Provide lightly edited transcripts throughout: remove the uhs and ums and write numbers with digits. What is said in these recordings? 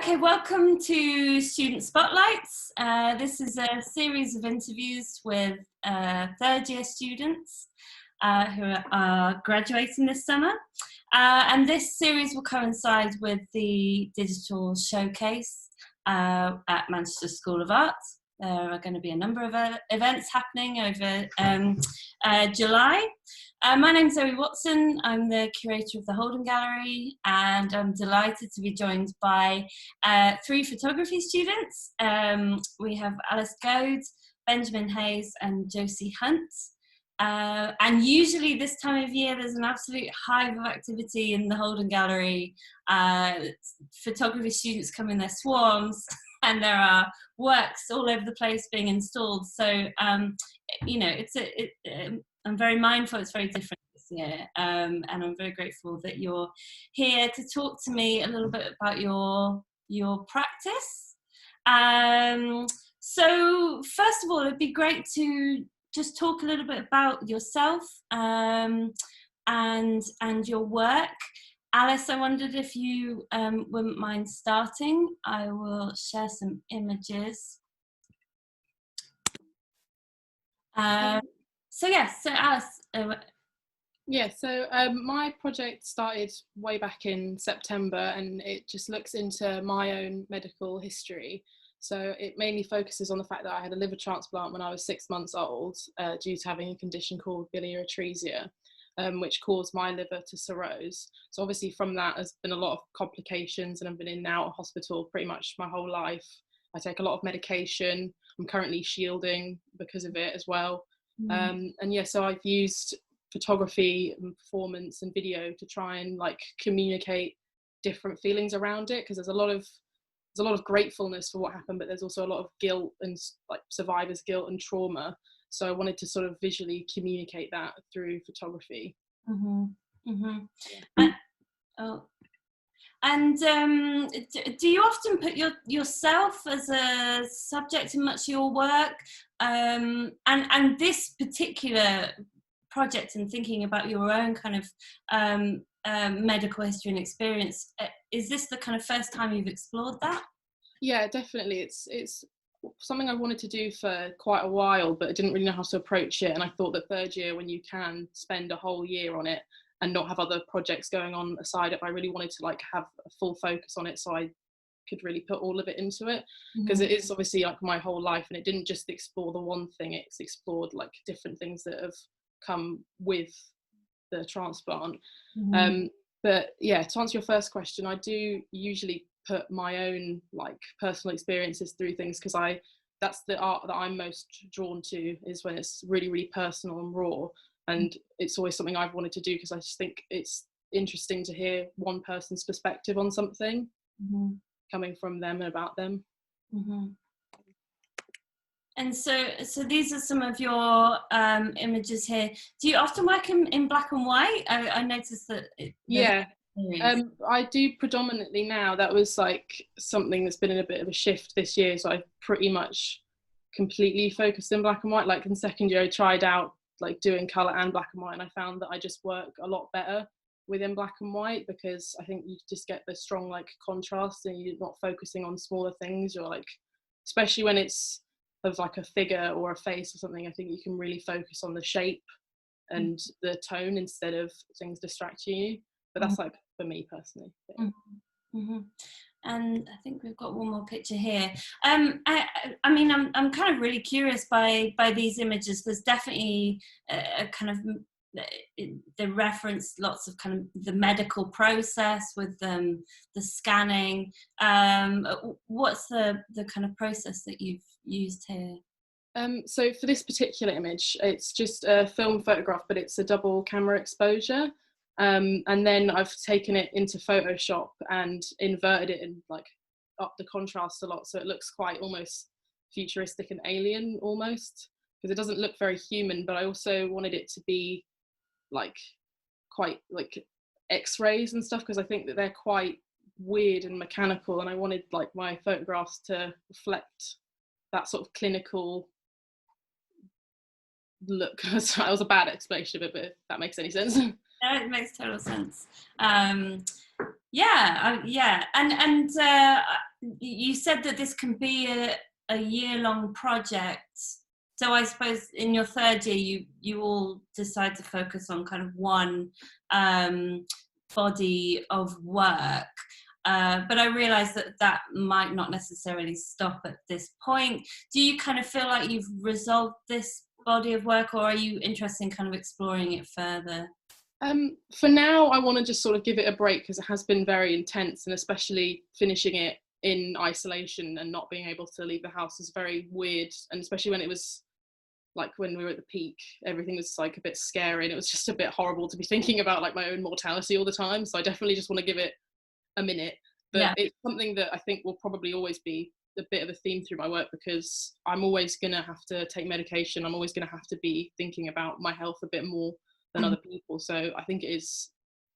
Okay, welcome to Student Spotlights. This is a series of interviews with third year students who are graduating this summer. And this series will coincide with the digital showcase at Manchester School of Art. There are going to be a number of events happening over July. My name's Zoe Watson. I'm the curator of the Holden Gallery, and I'm delighted to be joined by three photography students. We have Alice Goad, Benjamin Heyes and Josie Hunt. And usually this time of year there's an absolute hive of activity in the Holden Gallery. Photography students come in their swarms and there are works all over the place being installed. So, you know, I'm very mindful it's very different this year, and I'm very grateful that you're here to talk to me a little bit about your practice. So first of all, it'd be great to just talk a little bit about yourself and your work. Alice, I wondered if you wouldn't mind starting. I will share some images. So Alice. My project started way back in September, and it just looks into my own medical history. So it mainly focuses on the fact that I had a liver transplant when I was 6 months old due to having a condition called biliary atresia, which caused my liver to cirrhose. So obviously from that has been a lot of complications, and I've been in and out of hospital pretty much my whole life. I take a lot of medication. I'm currently shielding because of it as well. So I've used photography and performance and video to try and like communicate different feelings around it, because there's a lot of gratefulness for what happened, but there's also a lot of guilt and like survivor's guilt and trauma. So I wanted to sort of visually communicate that through photography. Do you often put yourself as a subject in much of your work? And this particular project and thinking about your own kind of medical history and experience, is this the kind of first time you've explored that? Yeah, definitely. It's something I wanted to do for quite a while, but I didn't really know how to approach it. And I thought that third year, when you can spend a whole year on it and not have other projects going on aside, if I really wanted to like have a full focus on it, so I could really put all of it into it, because it is obviously like my whole life, and it didn't just explore the one thing, it's explored like different things that have come with the transplant. But yeah, to answer your first question, I do usually put my own like personal experiences through things, because that's the art that I'm most drawn to, is when it's really, really personal and raw. And it's always something I've wanted to do, because I just think it's interesting to hear one person's perspective on something coming from them and about them. And so these are some of your images here. Do you often work in black and white? I noticed that. I do predominantly now. That was like something that's been in a bit of a shift this year. So I've pretty much completely focused in black and white. Like in second year, I tried out like doing colour and black and white, and I found that I just work a lot better within black and white, because I think you just get the strong like contrast, and you're not focusing on smaller things. You're like, especially when it's of like a figure or a face or something, I think you can really focus on the shape and the tone instead of things distracting you. But that's like for me personally. And I think we've got one more picture here. I mean, I'm kind of really curious by these images. There's definitely a kind of the reference lots of kind of the medical process with the scanning. What's the kind of process that you've used here? So for this particular image, it's just a film photograph, but it's a double camera exposure. And then I've taken it into Photoshop and inverted it and like up the contrast a lot, so it looks quite almost futuristic and alien almost, because it doesn't look very human. But I also wanted it to be like quite like X-rays and stuff, because I think that they're quite weird and mechanical, and I wanted like my photographs to reflect that sort of clinical look. So that was a bad explanation of it, but if that makes any sense. No, it makes total sense. you said that this can be a year-long project. So I suppose in your third year, you all decide to focus on kind of one body of work. But I realise that might not necessarily stop at this point. Do you kind of feel like you've resolved this body of work, or are you interested in kind of exploring it further? For now, I want to just sort of give it a break because it has been very intense, and especially finishing it in isolation and not being able to leave the house is very weird. And especially when it was like when we were at the peak, everything was like a bit scary, and it was just a bit horrible to be thinking about like my own mortality all the time. So I definitely just want to give it a minute. But Yeah. it's something that I think will probably always be a bit of a theme through my work, because I'm always going to have to take medication. I'm always going to have to be thinking about my health a bit more than other people. So I think it is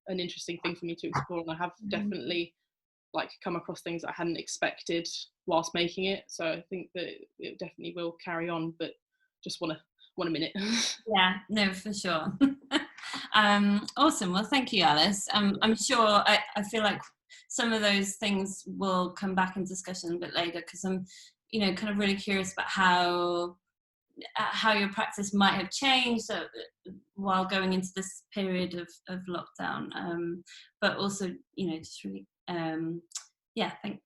an interesting thing for me to explore, and I have definitely like come across things I hadn't expected whilst making it. So I think that it definitely will carry on, but just want a minute. Yeah, no, for sure. Awesome. Well, thank you, Alice. I'm sure I feel like some of those things will come back in discussion a bit later, because I'm, kind of really curious about how your practice might have changed while going into this period of lockdown. But also, just really,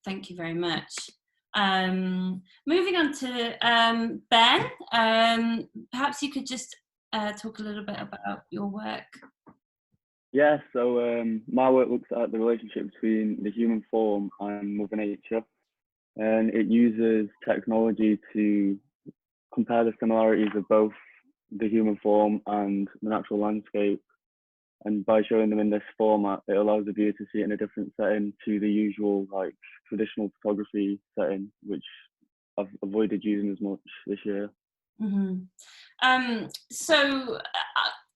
thank you very much. Moving on to Ben, perhaps you could just talk a little bit about your work. Yeah, so my work looks at the relationship between the human form and Mother Nature, and it uses technology to compare the similarities of both the human form and the natural landscape. And by showing them in this format, it allows the viewer to see it in a different setting to the usual, like, traditional photography setting, which I've avoided using as much this year. So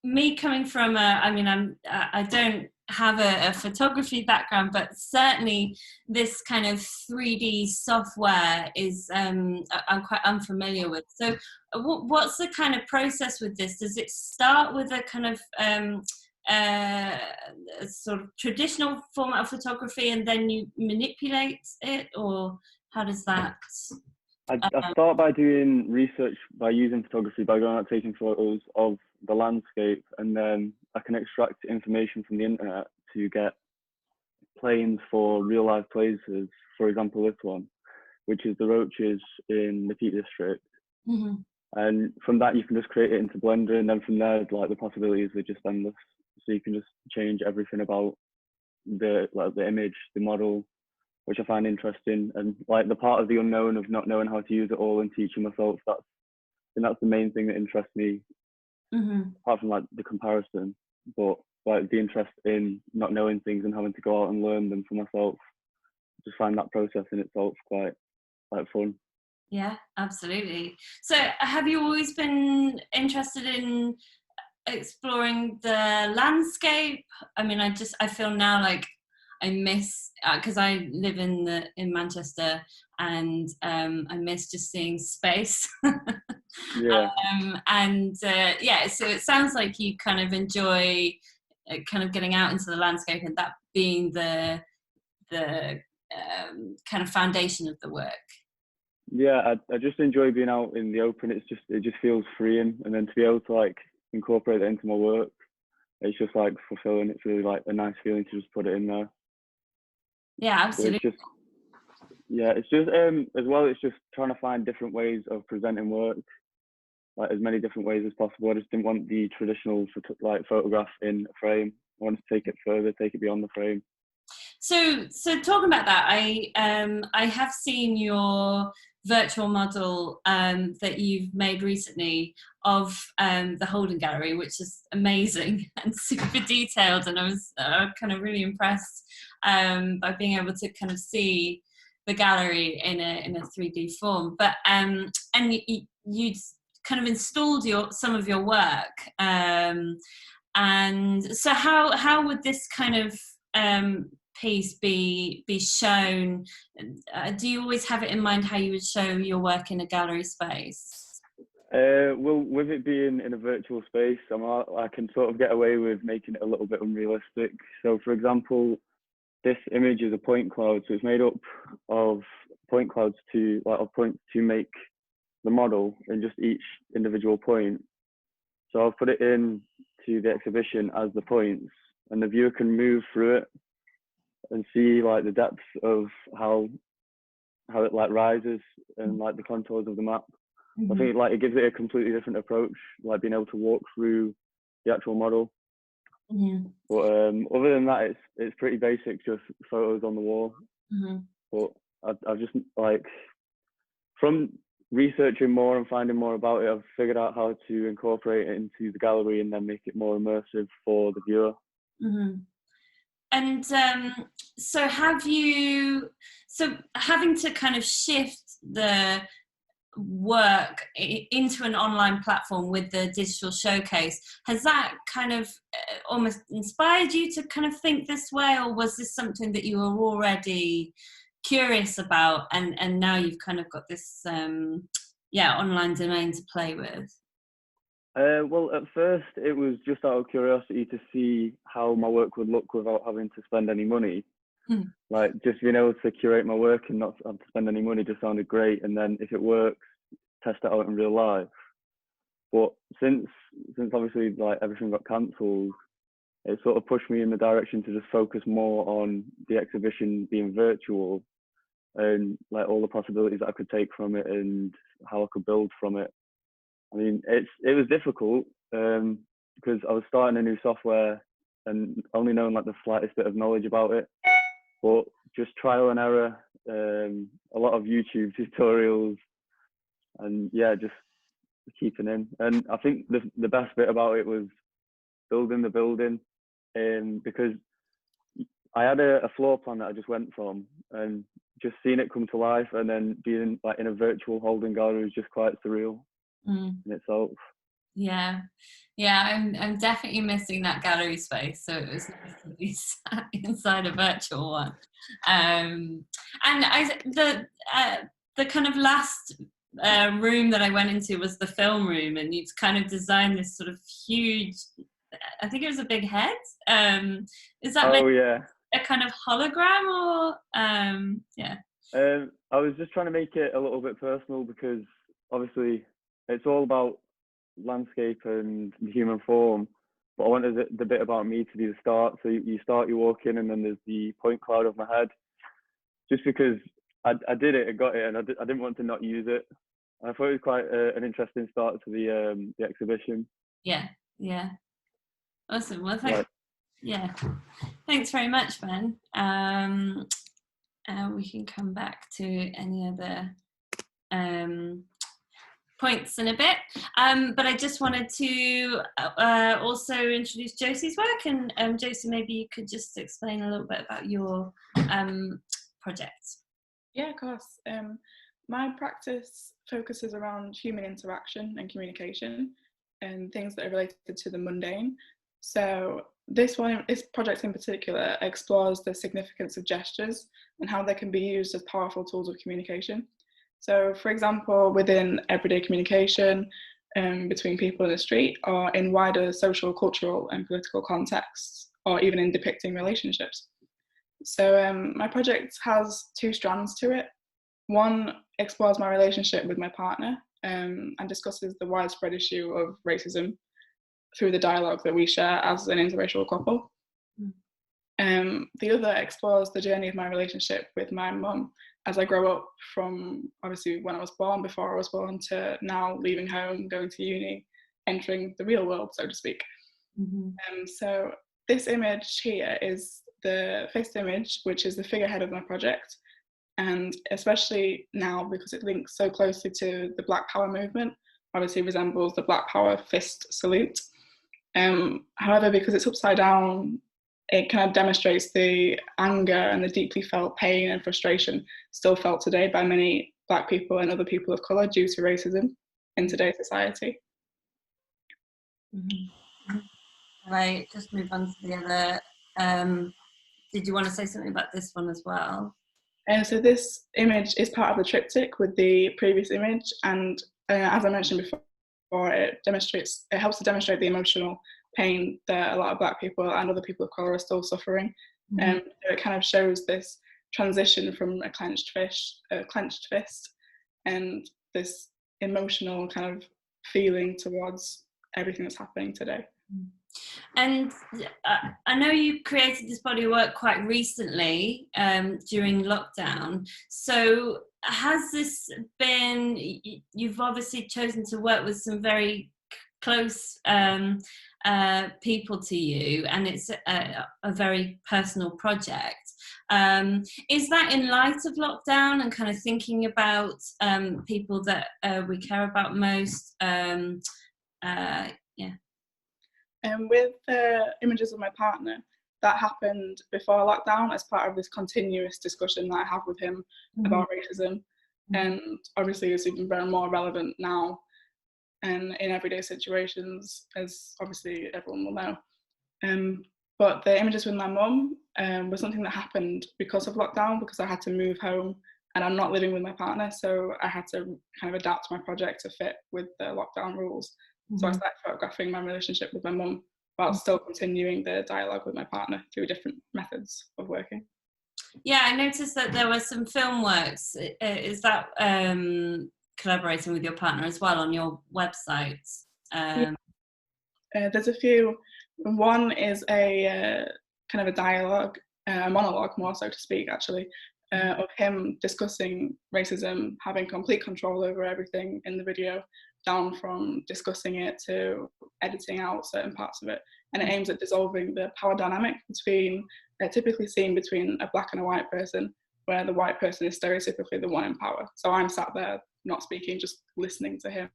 me coming from I don't have a photography background, but certainly this kind of 3D software is I'm quite unfamiliar with. So what's the kind of process with this? Does it start with a kind of sort of traditional format of photography, and then you manipulate it, or how does that? I start by doing research by using photography, by going out taking photos of the landscape, and then I can extract information from the internet to get planes for real life places. For example, this one, which is the roaches in the Peak District. And from that, you can just create it into Blender, and then from there, like, the possibilities are just endless. So you can just change everything about the image, the model, which I find interesting, and like the part of the unknown of not knowing how to use it all and teaching myself. That's the main thing that interests me, apart from like the comparison. But like the interest in not knowing things and having to go out and learn them for myself, just find that process in itself quite fun. Yeah, absolutely. So have you always been interested in exploring the landscape? I mean, I feel now like I miss, because I live in Manchester, and I miss just seeing space. Yeah. So it sounds like you kind of enjoy kind of getting out into the landscape, and that being the kind of foundation of the work. Yeah, I just enjoy being out in the open. It just feels freeing, and then to be able to like incorporate that into my work, it's just like fulfilling. It's really like a nice feeling to just put it in there. Yeah, absolutely. So it's just as well, it's just trying to find different ways of presenting work, like as many different ways as possible. I just didn't want the traditional photograph in a frame. I wanted to take it further, take it beyond the frame. So talking about that, I have seen your virtual model that you've made recently of the Holden Gallery, which is amazing and super detailed, and I was kind of really impressed by being able to kind of see the gallery in a 3D form. But and you'd kind of installed some of your work, and so how would this kind of piece be shown? Do you always have it in mind how you would show your work in a gallery space? Well, with it being in a virtual space, I can sort of get away with making it a little bit unrealistic. So, for example, this image is a point cloud, so it's made up of point clouds of points to make the model in just each individual point. So I've put it in to the exhibition as the points, and the viewer can move through it and see like the depth of how it like rises and like the contours of the map. I think like it gives it a completely different approach, like being able to walk through the actual model. But other than that, it's pretty basic, just photos on the wall. But I've just like, from researching more and finding more about it, I've figured out how to incorporate it into the gallery and then make it more immersive for the viewer. And so having to kind of shift the work into an online platform with the digital showcase, has that kind of almost inspired you to kind of think this way, or was this something that you were already curious about and now you've kind of got this online domain to play with? Well, at first it was just out of curiosity to see how my work would look without having to spend any money. Like just being able to curate my work and not have to spend any money just sounded great. And then if it works, test it out in real life. But since obviously like everything got cancelled, it sort of pushed me in the direction to just focus more on the exhibition being virtual and like all the possibilities that I could take from it and how I could build from it. I mean, it was difficult because I was starting a new software and only knowing like the slightest bit of knowledge about it. But just trial and error, a lot of YouTube tutorials, and yeah, just keeping in. And I think the best bit about it was building the building, because I had a floor plan that I just went from, and just seeing it come to life and then being like in a virtual holding gallery was just quite surreal in itself. I'm definitely missing that gallery space, so it was nice to be sat inside a virtual one. And the kind of last room that I went into was the film room, and you'd kind of designed this sort of huge, I think it was a big head. Is that a kind of hologram, or I was just trying to make it a little bit personal, because obviously it's all about landscape and the human form, but I wanted the bit about me to be the start. So you walk in, and then there's the point cloud of my head, just because I did it, I got it, and I didn't want to not use it. I thought it was quite an interesting start to the exhibition. Awesome. Well, thanks very much, Ben. We can come back to any other points in a bit, but I just wanted to also introduce Josie's work, and Josie, maybe you could just explain a little bit about your project. Yeah, of course. My practice focuses around human interaction and communication and things that are related to the mundane. So this project in particular explores the significance of gestures and how they can be used as powerful tools of communication. So, for example, within everyday communication between people in the street, or in wider social, cultural and political contexts, or even in depicting relationships. So my project has two strands to it. One explores my relationship with my partner and discusses the widespread issue of racism through the dialogue that we share as an interracial couple. The other explores the journey of my relationship with my mum as I grow up, from obviously when I was born, before I was born, to now leaving home, going to uni, entering the real world, so to speak. So this image here is the fixed image, which is the figurehead of my project, and especially now because it links so closely to the Black Power movement, obviously resembles the Black Power fist salute. However, because it's upside down, it kind of demonstrates the anger and the deeply felt pain and frustration still felt today by many Black people and other people of colour due to racism in today's society. Right, just move on to the other. Did you want to say something about this one as well? So this image is part of the triptych with the previous image, and as I mentioned before, it helps to demonstrate the emotional pain that a lot of Black people and other people of colour are still suffering. So it kind of shows this transition from a clenched fist and this emotional kind of feeling towards everything that's happening today. And I know you created this body of work quite recently during lockdown. So has this been, you've obviously chosen to work with some very close people to you, and it's a very personal project. Is that in light of lockdown and kind of thinking about people that we care about most? And with the images of my partner, that happened before lockdown as part of this continuous discussion that I have with him about racism. And obviously it's even very more relevant now and in everyday situations, as obviously everyone will know. But the images with my mum was something that happened because of lockdown, because I had to move home and I'm not living with my partner, so I had to kind of adapt my project to fit with the lockdown rules. So I started photographing my relationship with my mum while still continuing the dialogue with my partner through different methods of working. Yeah, I noticed that there were some film works. Is that collaborating with your partner as well on your website? There's a few. One is a kind of a dialogue, a monologue more so to speak actually, of him discussing racism, having complete control over everything in the video, down from discussing it to editing out certain parts of it. And it aims at dissolving the power dynamic between, typically seen between a Black and a white person, where the white person is stereotypically the one in power. So I'm sat there not speaking, just listening to him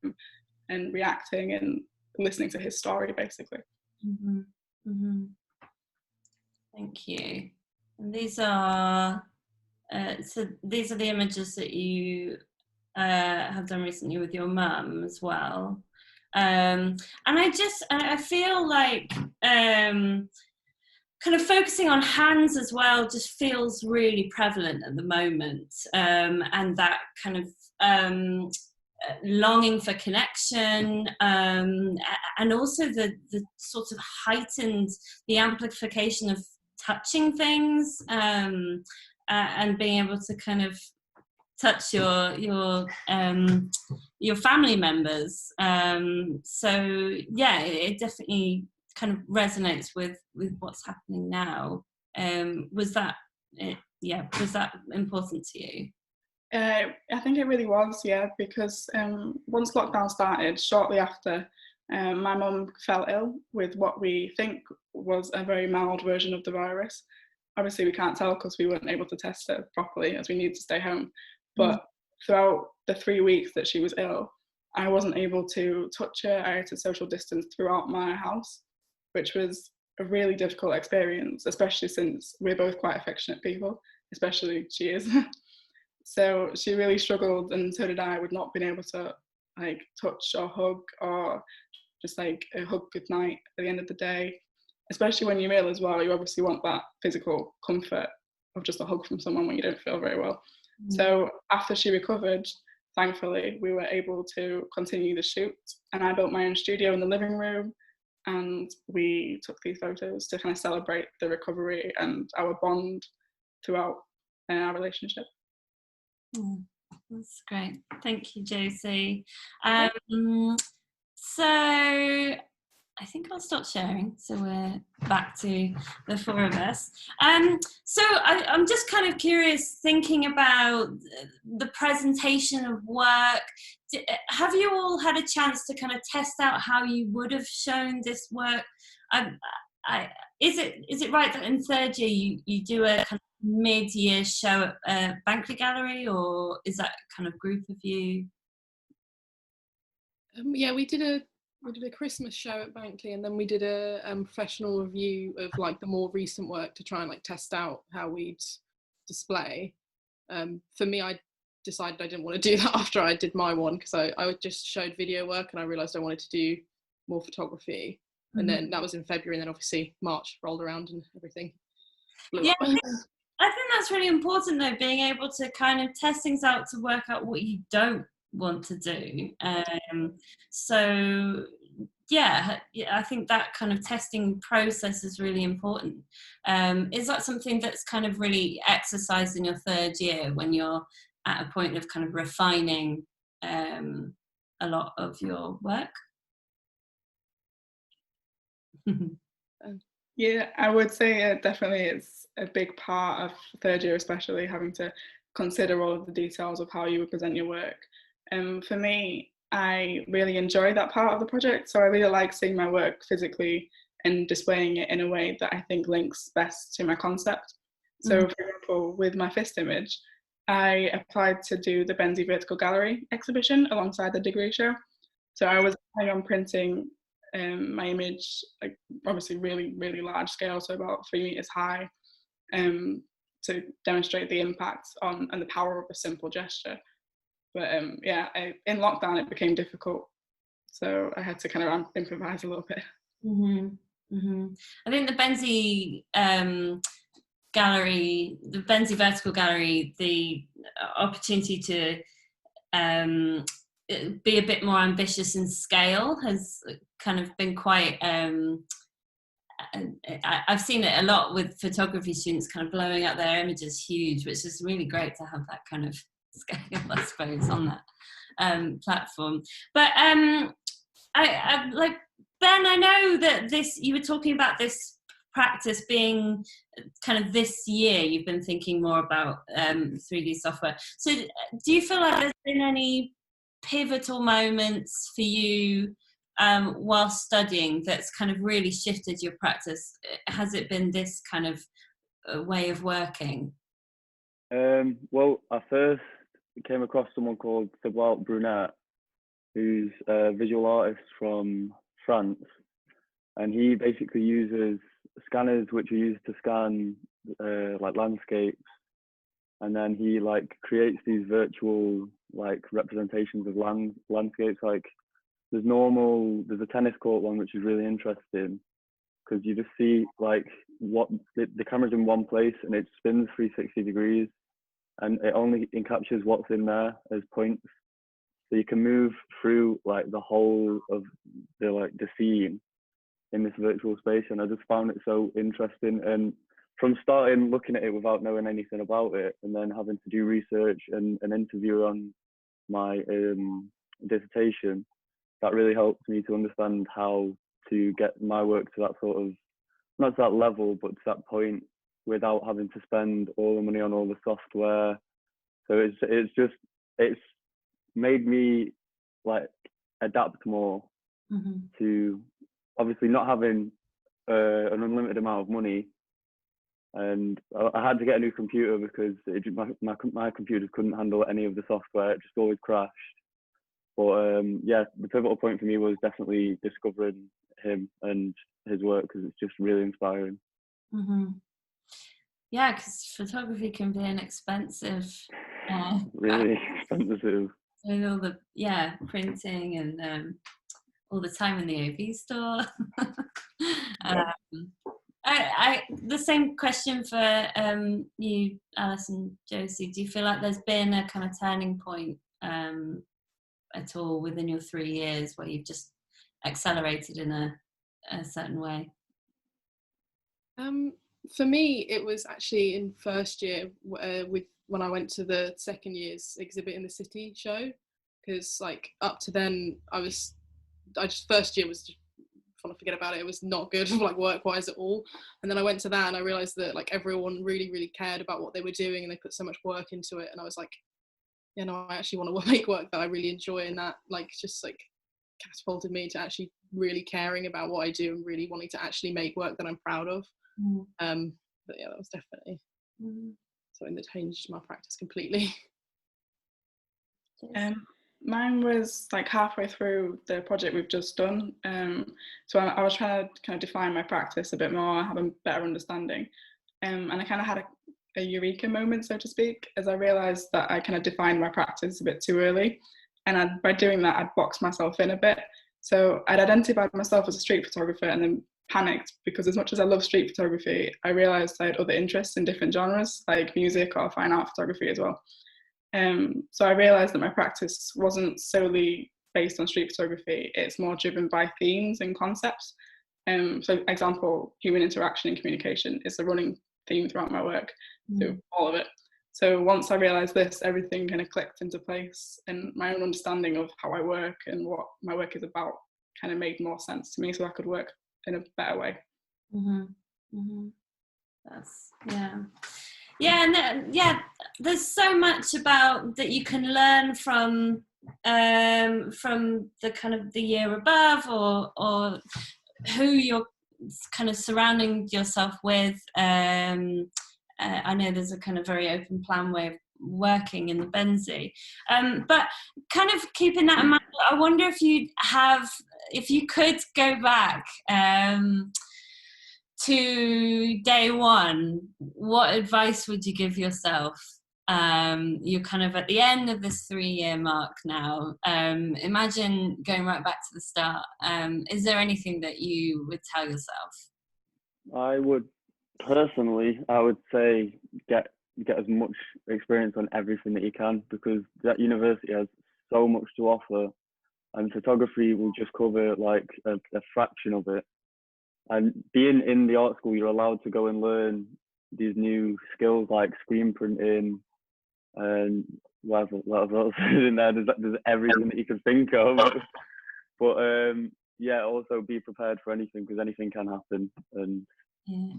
and reacting and listening to his story basically. Thank you. And these are these are the images that you have done recently with your mum as well. And I feel like kind of focusing on hands as well just feels really prevalent at the moment, and that kind of longing for connection, and also the sort of heightened, the amplification of touching things, and being able to kind of touch your family members. So yeah, it definitely kind of resonates with what's happening now. Was that important to you? I think it really was, yeah, because once lockdown started, shortly after, my mum fell ill with what we think was a very mild version of the virus. Obviously we can't tell because we weren't able to test it properly as we needed to stay home. But throughout the 3 weeks that she was ill, I wasn't able to touch her. I had to social distance throughout my house, which was a really difficult experience, especially since we're both quite affectionate people, especially she is. So she really struggled, and so did I, with not being able to like touch or hug, or just like a hug goodnight at the end of the day. Especially when you're ill as well, you obviously want that physical comfort of just a hug from someone when you don't feel very well. So after she recovered, thankfully, we were able to continue the shoot, and I built my own studio in the living room, and we took these photos to kind of celebrate the recovery and our bond throughout our relationship. That's great. Thank you, Josie. So I think I'll stop sharing, so we're back to the four of us. So I'm just kind of curious, thinking about the presentation of work. Have you all had a chance to kind of test out how you would have shown this work? Is it right that in third year you do a kind of mid-year show at Bankley Gallery, or is that kind of group of you? Yeah, we did a Christmas show at Bankley, and then we did a professional review of like the more recent work to try and like test out how we'd display. For me, I decided I didn't want to do that after I did my one, because I just showed video work and I realised I wanted to do more photography. And then that was in February, and then obviously March rolled around and everything blew up. I think that's really important though, being able to kind of test things out to work out what you don't want to do. So yeah, I think that kind of testing process is really important. Is that something that's kind of really exercised in your third year when you're at a point of kind of refining a lot of your work? Yeah, I would say definitely it's a big part of third year, especially having to consider all of the details of how you would present your work. For me, I really enjoy that part of the project, so I really like seeing my work physically and displaying it in a way that I think links best to my concept. So, for example, with my fist image, I applied to do the Benzie Vertical Gallery exhibition alongside the degree show. So I was planning on printing my image, like obviously really, really large scale, so about 3 meters high, to demonstrate the impact on and the power of a simple gesture. But yeah, in lockdown it became difficult, so I had to kind of improvise a little bit. I think the Benzie gallery, the Benzie Vertical Gallery, the opportunity to be a bit more ambitious in scale has kind of been quite I've seen it a lot with photography students kind of blowing up their images huge, which is really great to have that kind of scale, I suppose, on that platform. But I like, Ben, I know that you were talking about this practice being kind of this year you've been thinking more about 3D software. So do you feel like there's been any pivotal moments for you while studying that's kind of really shifted your practice? Has it been this kind of way of working? Well, I first came across someone called Thibault Brunet, who's a visual artist from France, and he basically uses scanners which are used to scan like landscapes, and then he like creates these virtual like representations of landscapes. Like there's a tennis court one which is really interesting because you just see like what the camera's in one place and it spins 360 degrees and it only captures what's in there as points, so you can move through like the whole of the scene in this virtual space. And I just found it so interesting, and from starting looking at it without knowing anything about it and then having to do research and an interview on my dissertation, that really helped me to understand how to get my work to that sort of, not to that level, but to that point without having to spend all the money on all the software. So it's made me like adapt more to obviously not having an unlimited amount of money. And I had to get a new computer because my computers couldn't handle any of the software. It just always crashed. But yeah, the pivotal point for me was definitely discovering him and his work, because it's just really inspiring. Yeah, because photography can be an expensive. Really expensive. With all the printing and all the time in the OV store. The same question for you, Alice and Josie. Do you feel like there's been a kind of turning point at all within your 3 years where you've just accelerated in a certain way? For me, it was actually in first year when I went to the second year's exhibit in the City show, because like up to then first year was just want to forget about it. It was not good like work-wise at all, and then I went to that and I realized that like everyone really cared about what they were doing and they put so much work into it, and I was like, you know, I actually want to make work that I really enjoy, and that like just like catapulted me to actually really caring about what I do and really wanting to actually make work that I'm proud of. But yeah, that was definitely something that changed my practice completely. Mine was like halfway through the project we've just done. So I was trying to kind of define my practice a bit more, have a better understanding. And I kind of had a eureka moment, so to speak, as I realised that I kind of defined my practice a bit too early. And by doing that, I'd boxed myself in a bit. So I'd identified myself as a street photographer and then panicked, because as much as I love street photography, I realised I had other interests in different genres, like music or fine art photography as well. So I realised that my practice wasn't solely based on street photography, it's more driven by themes and concepts. So example, human interaction and communication is a running theme throughout my work, through all of it. So once I realised this, everything kind of clicked into place, and my own understanding of how I work and what my work is about kind of made more sense to me, so I could work in a better way. That's and there's so much about that you can learn from the kind of the year above, or who you're kind of surrounding yourself with. I know there's a kind of very open plan way of working in the Benzie, but kind of keeping that in mind, I wonder if you could go back to day one, what advice would you give yourself? You're kind of at the end of this 3-year mark now. Imagine going right back to the start. Is there anything that you would tell yourself? I would say get as much experience on everything that you can, because that university has so much to offer, and photography will just cover like a fraction of it. And being in the art school, you're allowed to go and learn these new skills like screen printing and whatever else is in there. There's everything that you can think of. But also be prepared for anything, because anything can happen, and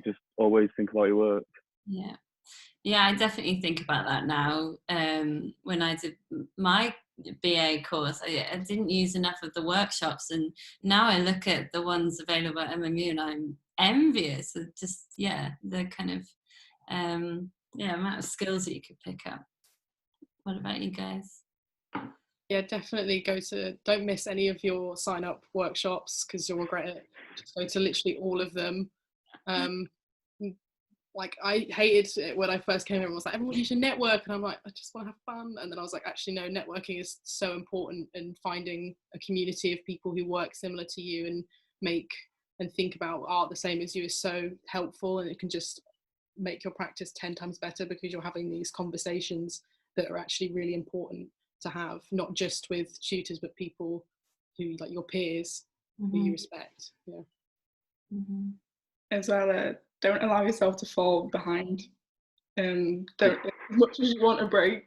just always think about your work. Yeah, I definitely think about that now. When I did my BA course, I didn't use enough of the workshops, and now I look at the ones available at MMU and I'm envious of just the kind of amount of skills that you could pick up. What about you guys? Yeah, definitely don't miss any of your sign up workshops, because you'll regret it. Just go to literally all of them. Like, I hated it when I first came in. I was like, everyone, you should network, and I'm like, I just want to have fun. And then I was like, actually no, networking is so important, and finding a community of people who work similar to you and make and think about art the same as you is so helpful, and it can just make your practice 10 times better, because you're having these conversations that are actually really important to have, not just with tutors but people who, like, your peers, who you respect. As well, don't allow yourself to fall behind. Don't, as much as you want a break,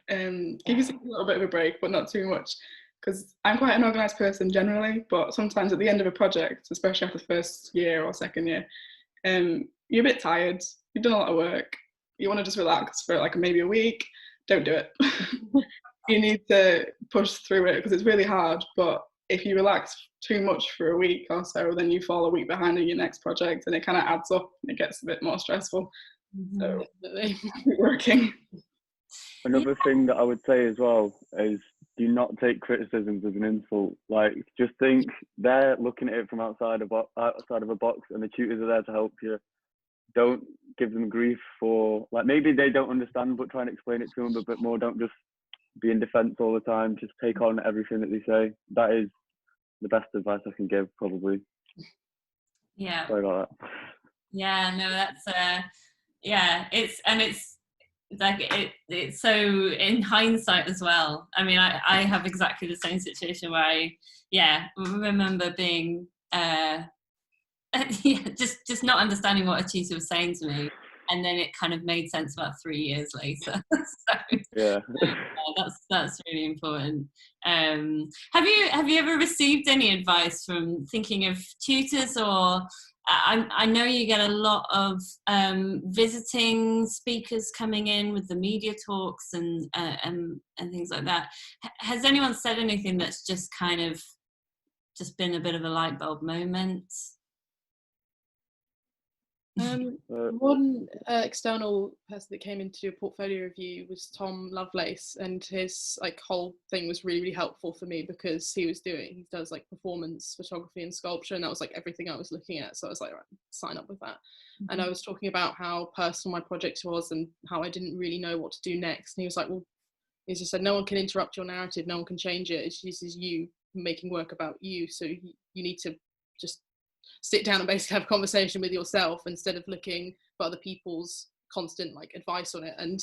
give yourself a little bit of a break, but not too much, because I'm quite an organised person generally, but sometimes at the end of a project, especially after the first year or second year, you're a bit tired, you've done a lot of work, you want to just relax for like maybe a week. Don't do it. You need to push through it, because it's really hard, but if you relax too much for a week or so, then you fall a week behind on your next project, and it kind of adds up and it gets a bit more stressful. So keep working. Another thing that I would say as well is, do not take criticisms as an insult. Like, just think they're looking at it from outside of a box, and the tutors are there to help you. Don't give them grief for, like, maybe they don't understand, but try and explain it to them a bit more. Don't just be in defense all the time. Just take on everything that they say. That is the best advice I can give, probably. Yeah. Sorry about that. Yeah, no, that's it's so in hindsight as well. I mean, I have exactly the same situation where I remember being just not understanding what a tutor was saying to me, and then it kind of made sense about 3 years later. So that's really important. Have you ever received any advice from thinking of tutors, or I know you get a lot of visiting speakers coming in with the media talks and things like that. Has anyone said anything that's just kind of just been a bit of a light bulb moment? One external person that came in to do a portfolio review was Tom Lovelace, and his whole thing was really, really helpful for me, because he does like performance photography and sculpture, and that was like everything I was looking at. So I was like, right, sign up with that. And I was talking about how personal my project was and how I didn't really know what to do next. And he was like, well, he just said, no one can interrupt your narrative, no one can change it. This is you making work about you. So you need to just sit down and basically have a conversation with yourself instead of looking for other people's constant advice on it. And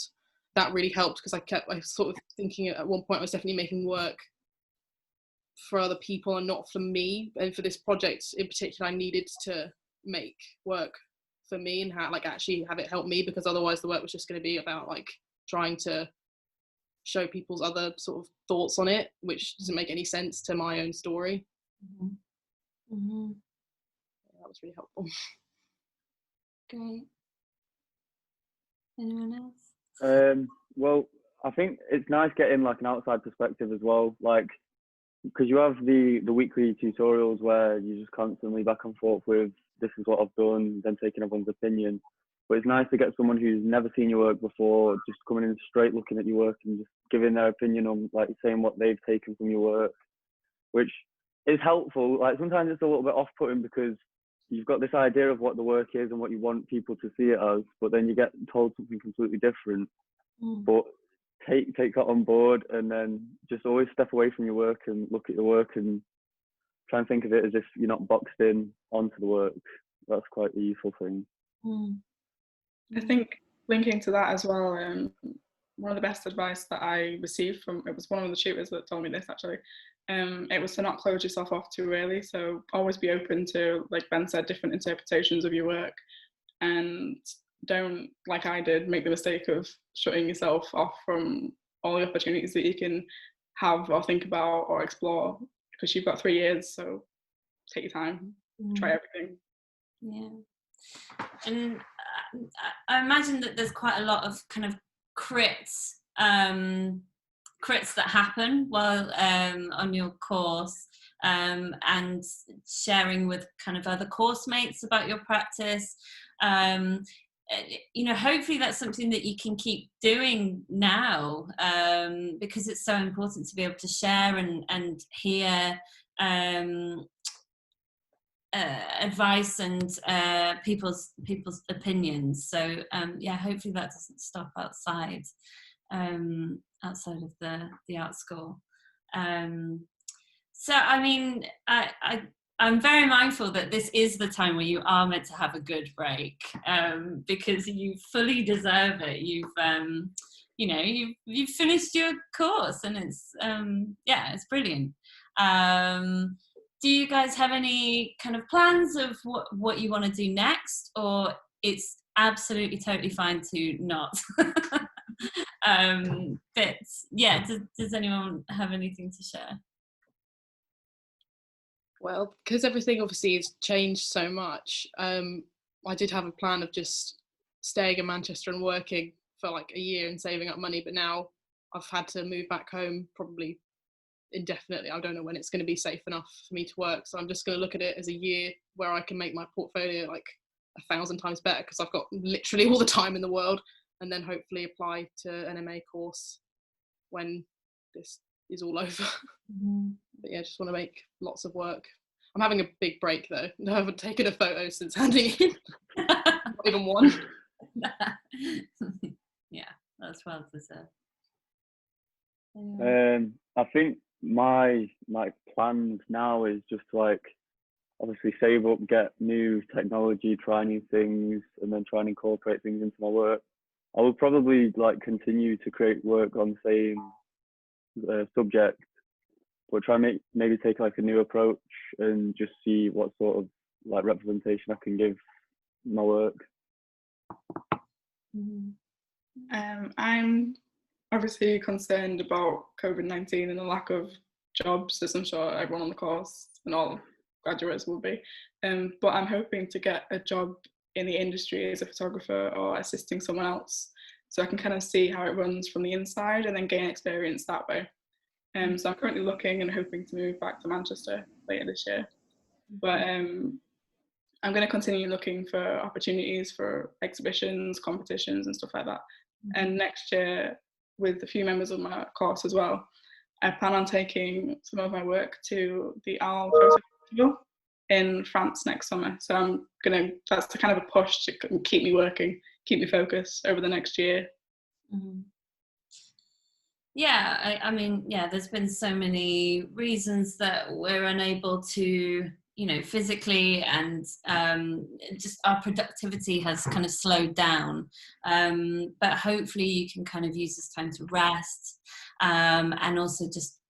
that really helped, because I was sort of thinking at one point I was definitely making work for other people and not for me. And for this project in particular, I needed to make work for me and actually have it help me, because otherwise the work was just going to be about like trying to show people's other sort of thoughts on it, which doesn't make any sense to my own story. Mm-hmm. Yeah, that was really helpful. Great. Anyone else? Well, I think it's nice getting like an outside perspective as well, like because you have the weekly tutorials where you just constantly back and forth with this is what I've done, then taking everyone's opinion. But it's nice to get someone who's never seen your work before, just coming in straight looking at your work and just giving their opinion on like saying what they've taken from your work, which is helpful. Like sometimes it's a little bit off-putting because you've got this idea of what the work is and what you want people to see it as, but then you get told something completely different. But take that on board and then just always step away from your work and look at your work and try and think of it as if you're not boxed in onto the work. That's quite a useful thing. I think linking to that as well, one of the best advice that I received it was one of the tutors that told me this actually, it was to not close yourself off too early. So always be open to, like Ben said, different interpretations of your work, and don't, like I did, make the mistake of shutting yourself off from all the opportunities that you can have or think about or explore, because you've got 3 years, so take your time, try everything. Yeah. And I imagine that there's quite a lot of kind of crits that happen while on your course, and sharing with kind of other course mates about your practice. You know, hopefully that's something that you can keep doing now, because it's so important to be able to share and hear advice and people's opinions. So yeah, hopefully that doesn't stop outside of the art school. So I mean, I'm very mindful that this is the time where you are meant to have a good break, because you fully deserve it. You've finished your course, and it's it's brilliant. Do you guys have any kind of plans of what you want to do next, or it's absolutely totally fine to not? But yeah, does anyone have anything to share? Well, because everything obviously has changed so much, I did have a plan of just staying in Manchester and working for like a year and saving up money, but now I've had to move back home probably indefinitely. I don't know when it's going to be safe enough for me to work, so I'm just going to look at it as a year where I can make my portfolio like 1,000 times better, because I've got literally all the time in the world, and then hopefully apply to an MA course when this is all over. But yeah, just want to make lots of work. I'm having a big break though. I haven't taken a photo since handing in. Not even one. Yeah, that's well deserved. I think my plans now is just like obviously save up, get new technology, try new things, and then try and incorporate things into my work. I will probably like continue to create work on the same subject, but try and maybe take like a new approach and just see what sort of like representation I can give my work. I'm obviously concerned about COVID-19 and the lack of jobs, as I'm sure everyone on the course and all graduates will be. But I'm hoping to get a job in the industry as a photographer or assisting someone else, so I can kind of see how it runs from the inside and then gain experience that way. So I'm currently looking and hoping to move back to Manchester later this year. But I'm going to continue looking for opportunities for exhibitions, competitions and stuff like that. And next year, with a few members of my course as well, I plan on taking some of my work to the Arles Photo Festival in France next summer. So that's the kind of a push to keep me working, keep me focused over the next year. Yeah, I mean, yeah, there's been so many reasons that we're unable to, physically, and just our productivity has kind of slowed down. But hopefully you can kind of use this time to rest, and also just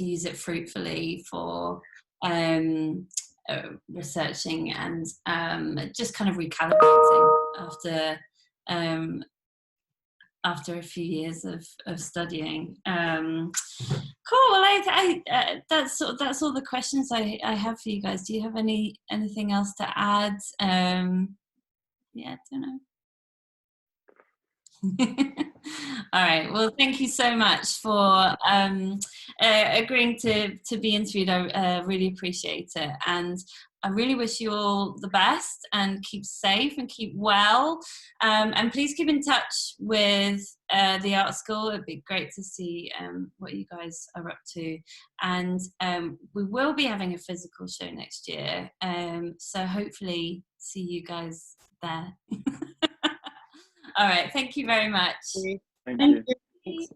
use it fruitfully for researching and just kind of recalibrating after a few years of studying. Cool. Well, that's all the questions I have for you guys. Do you have anything else to add? Yeah, I don't know. All right, well, thank you so much for agreeing to be interviewed. I really appreciate it, and I really wish you all the best, and keep safe and keep well, and please keep in touch with the art school. It'd be great to see what you guys are up to, and we will be having a physical show next year, so hopefully see you guys there. All right, thank you very much. Thank you. you.